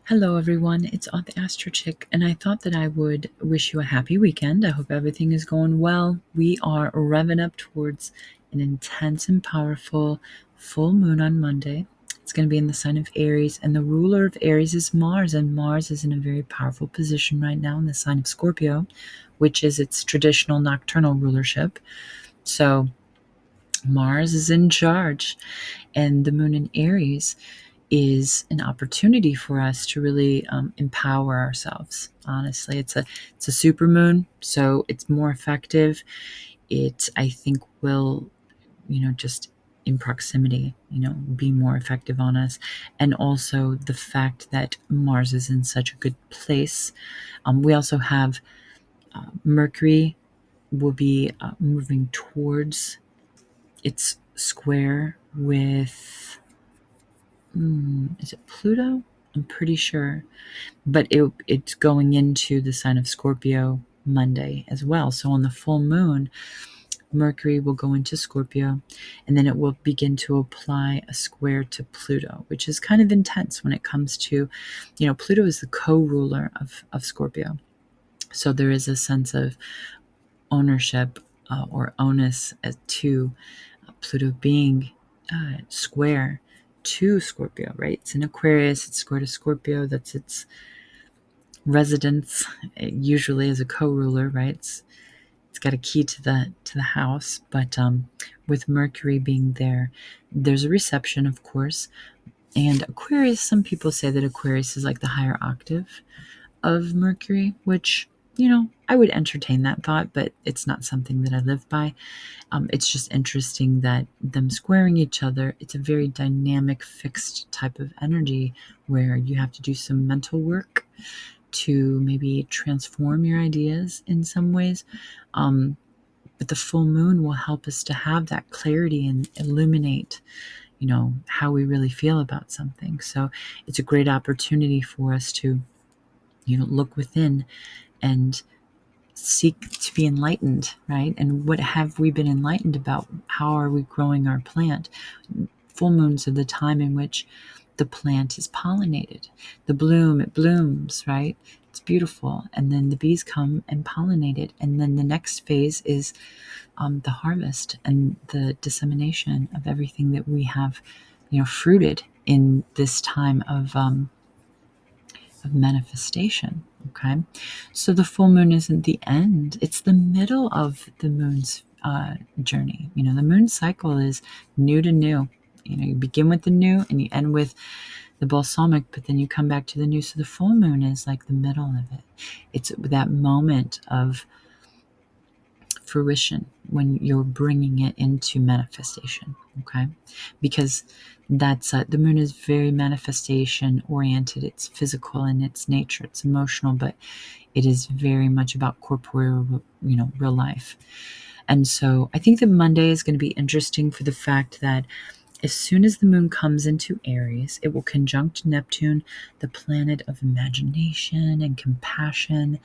Hello, everyone. It's Aunt the Astro Chick, and I thought that I would wish you a happy weekend. I hope everything is going well. We are revving up towards an intense and powerful full moon on Monday. It's going to be in the sign of Aries, and the ruler of Aries is Mars, and Mars is in a very powerful position right now in the sign of Scorpio, which is its traditional nocturnal rulership. So, Mars is in charge, and the moon in Aries is an opportunity for us to really empower ourselves. Honestly, it's a super moon, so it's more effective. It, I think, will, just in proximity, be more effective on us. And also the fact that Mars is in such a good place. We also have Mercury will be moving towards its square with, is it Pluto? I'm pretty sure. But it's going into the sign of Scorpio Monday as well. So on the full moon, Mercury will go into Scorpio, and then it will begin to apply a square to Pluto, which is kind of intense when it comes to, Pluto is the co-ruler of Scorpio. So there is a sense of ownership or onus as to Pluto being square to Scorpio, right? It's in Aquarius, it's square to Scorpio, that's its residence, usually as a co-ruler, right? It's got a key to the house, but with Mercury being there, there's a reception, of course. And Aquarius, some people say that Aquarius is like the higher octave of Mercury, which, I would entertain that thought, but it's not something that I live by. It's just interesting that them squaring each other, it's a very dynamic, fixed type of energy where you have to do some mental work to maybe transform your ideas in some ways. But the full moon will help us to have that clarity and illuminate, how we really feel about something. So it's a great opportunity for us to, look within and seek to be enlightened, right? And what have we been enlightened about? How are we growing our plant? Full moons are the time in which the plant is pollinated. It blooms, right? It's beautiful. And then the bees come and pollinate it. And then the next phase is the harvest and the dissemination of everything that we have, fruited in this time of manifestation. Okay. So the full moon isn't the end, it's the middle of the moon's journey. The moon cycle is new to new. You begin with the new and you end with the balsamic, but then you come back to the new. So the full moon is like the middle of it. It's that moment of fruition when you're bringing it into manifestation. Okay. Because that's the moon is very manifestation oriented. It's physical in its nature, it's emotional, but it is very much about corporeal, real life. And so I think that Monday is going to be interesting for the fact that as soon as the moon comes into Aries, it will conjunct Neptune, the planet of imagination and compassion,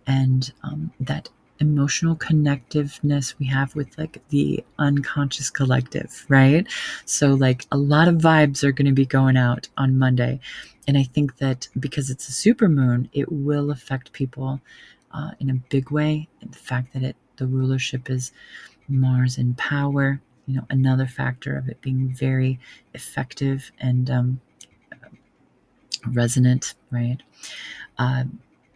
and that emotional connectiveness we have with like the unconscious collective, right? So like a lot of vibes are going to be going out on Monday. And I think that because it's a super moon, it will affect people in a big way. And the fact that the rulership is Mars in power, another factor of it being very effective and resonant, right? Uh,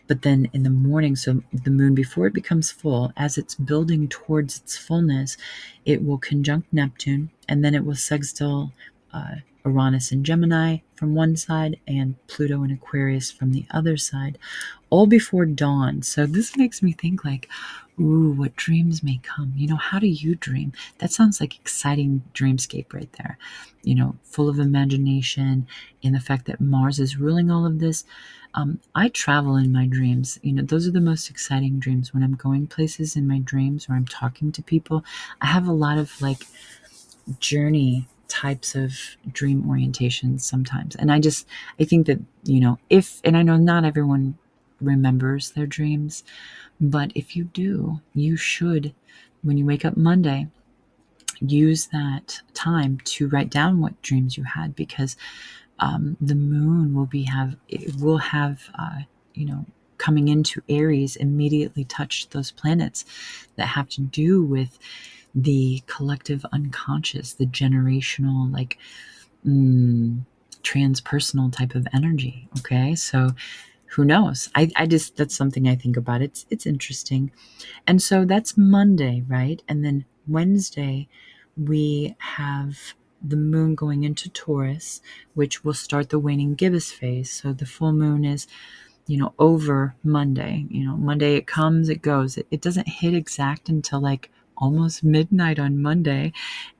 but then in the morning, so the moon, before it becomes full, as it's building towards its fullness, it will conjunct Neptune, and then it will sextile Uranus in Gemini from one side and Pluto in Aquarius from the other side, all before dawn. So this makes me think like, ooh, what dreams may come. How do you dream? That sounds like exciting dreamscape right there. Full of imagination, and the fact that Mars is ruling all of this. I travel in my dreams. Those are the most exciting dreams, when I'm going places in my dreams or I'm talking to people. I have a lot of like journey types of dream orientations sometimes. And I think that, and I know not everyone remembers their dreams, but if you do, you should, when you wake up Monday, use that time to write down what dreams you had, because the moon will have coming into Aries immediately touch those planets that have to do with the collective unconscious, the generational, like transpersonal type of energy. Okay, so who knows? I just, that's something I think about. It's interesting. And so that's Monday, right? And then Wednesday, we have the moon going into Taurus, which will start the waning gibbous phase. So the full moon is, over Monday. Monday it comes, it goes. It doesn't hit exact until like almost midnight on Monday.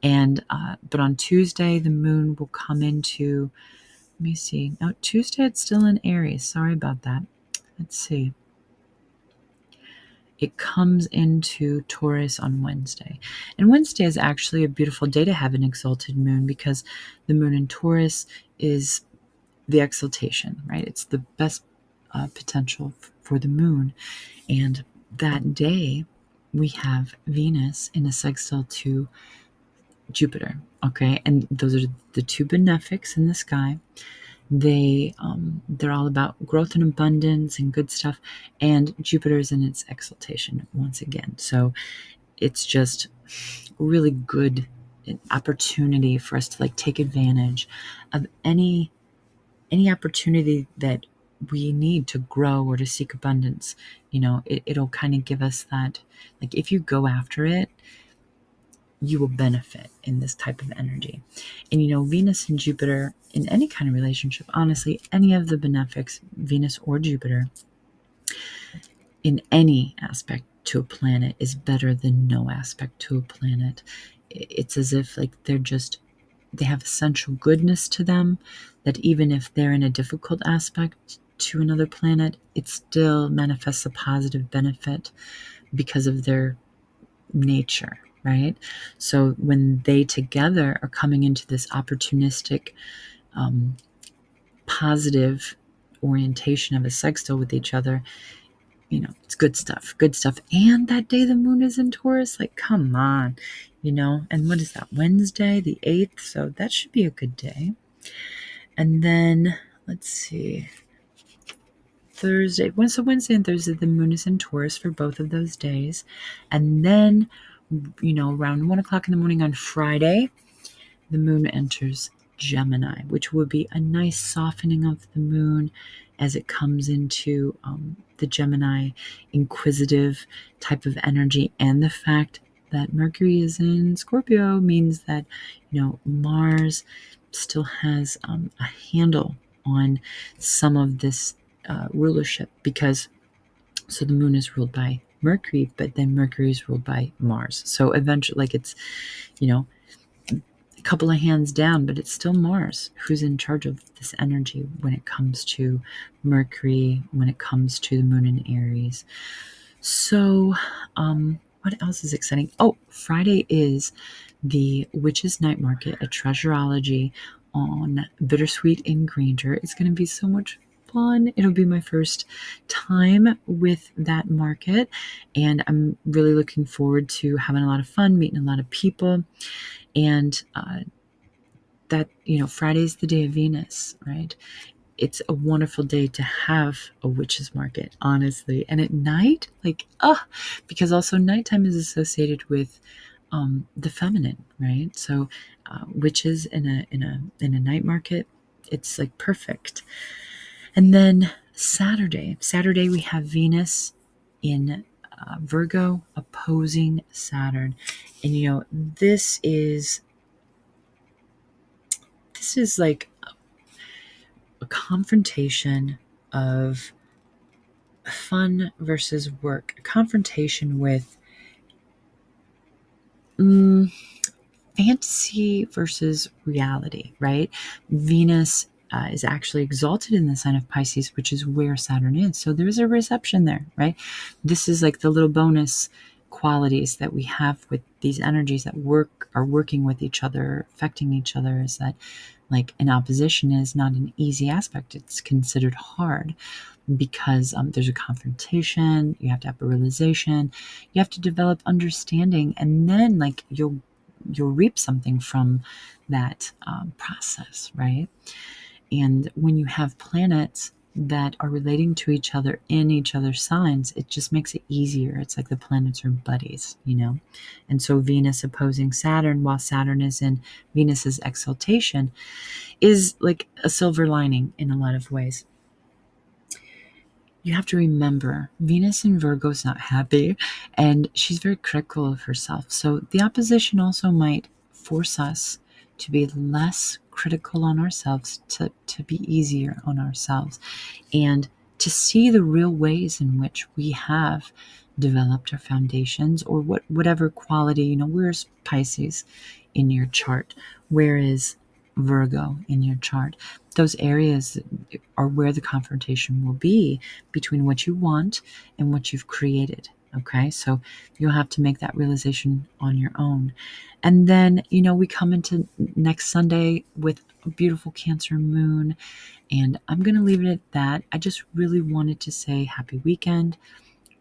And, but on Tuesday, the moon will come into, let me see. No, Tuesday it's still in Aries. Sorry about that. Let's see. It comes into Taurus on Wednesday. And Wednesday is actually a beautiful day to have an exalted moon because the moon in Taurus is the exaltation, right? It's the best potential for the moon. And that day, we have Venus in a sextile to Jupiter, okay? And those are the two benefics in the sky. They're all about growth and abundance and good stuff, and Jupiter's in its exaltation once again. So it's just really good opportunity for us to like take advantage of any opportunity that we need to grow or to seek abundance. It'll kind of give us that, like, if you go after it, you will benefit in this type of energy. And Venus and Jupiter in any kind of relationship, honestly, any of the benefics, Venus or Jupiter, in any aspect to a planet is better than no aspect to a planet. It's as if like they have essential goodness to them, that even if they're in a difficult aspect to another planet, it still manifests a positive benefit because of their nature, right? So when they together are coming into this opportunistic, positive orientation of a sextile with each other, it's good stuff, good stuff. And that day the moon is in Taurus, like, come on, and what is that, Wednesday, the 8th? So that should be a good day. And then, let's see, Thursday, so Wednesday and Thursday, the moon is in Taurus for both of those days. And then, around 1 o'clock in the morning on Friday, the moon enters Gemini, which would be a nice softening of the moon as it comes into the Gemini inquisitive type of energy. And the fact that Mercury is in Scorpio means that, Mars still has a handle on some of this rulership, because so the moon is ruled by Mercury, but then Mercury is ruled by Mars. So eventually, like, it's, a couple of hands down, but it's still Mars who's in charge of this energy when it comes to Mercury, when it comes to the moon in Aries. So, what else is exciting? Oh, Friday is the Witches Night Market at Treasurology on Bittersweet in Granger. It's going to be so much fun. It'll be my first time with that market, and I'm really looking forward to having a lot of fun, meeting a lot of people. And that, Friday's the day of Venus, right? It's a wonderful day to have a witches market, honestly. And at night, like, because also nighttime is associated with the feminine, right? So witches in a night market, it's like perfect. And then Saturday we have Venus in Virgo opposing Saturn. And this is like a confrontation of fun versus work, a confrontation with fantasy versus reality, right? Venus is actually exalted in the sign of Pisces, which is where Saturn is. So there's a reception there, right? This is like the little bonus qualities that we have with these energies that are working with each other, affecting each other, is that, like, an opposition is not an easy aspect. It's considered hard because there's a confrontation. You have to have a realization. You have to develop understanding, and then, like, you'll reap something from that process, right? And when you have planets that are relating to each other in each other's signs, it just makes it easier. It's like the planets are buddies, you know? And so Venus opposing Saturn, while Saturn is in Venus's exaltation, is like a silver lining in a lot of ways. You have to remember Venus in Virgo is not happy, and she's very critical of herself. So the opposition also might force us to be less critical on ourselves, to be easier on ourselves, and to see the real ways in which we have developed our foundations, or whatever quality, where's Pisces in your chart? Where is Virgo in your chart? Those areas are where the confrontation will be between what you want and what you've created. Okay, so you'll have to make that realization on your own. And then, we come into next Sunday with a beautiful Cancer moon, and I'm going to leave it at that. I just really wanted to say happy weekend.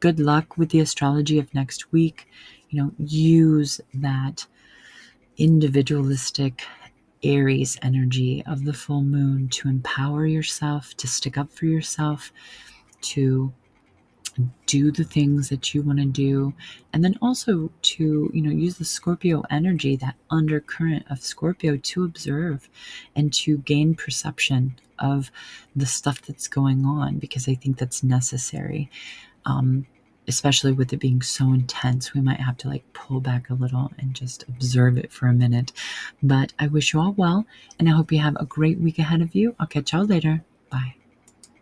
Good luck with the astrology of next week. Use that individualistic Aries energy of the full moon to empower yourself, to stick up for yourself, to do the things that you want to do, and then also to use the Scorpio energy, that undercurrent of Scorpio, to observe and to gain perception of the stuff that's going on, because I think that's necessary. Especially with it being so intense, we might have to pull back a little and just observe it for a minute. But I wish you all well, and I hope you have a great week ahead of you. I'll catch y'all later. Bye.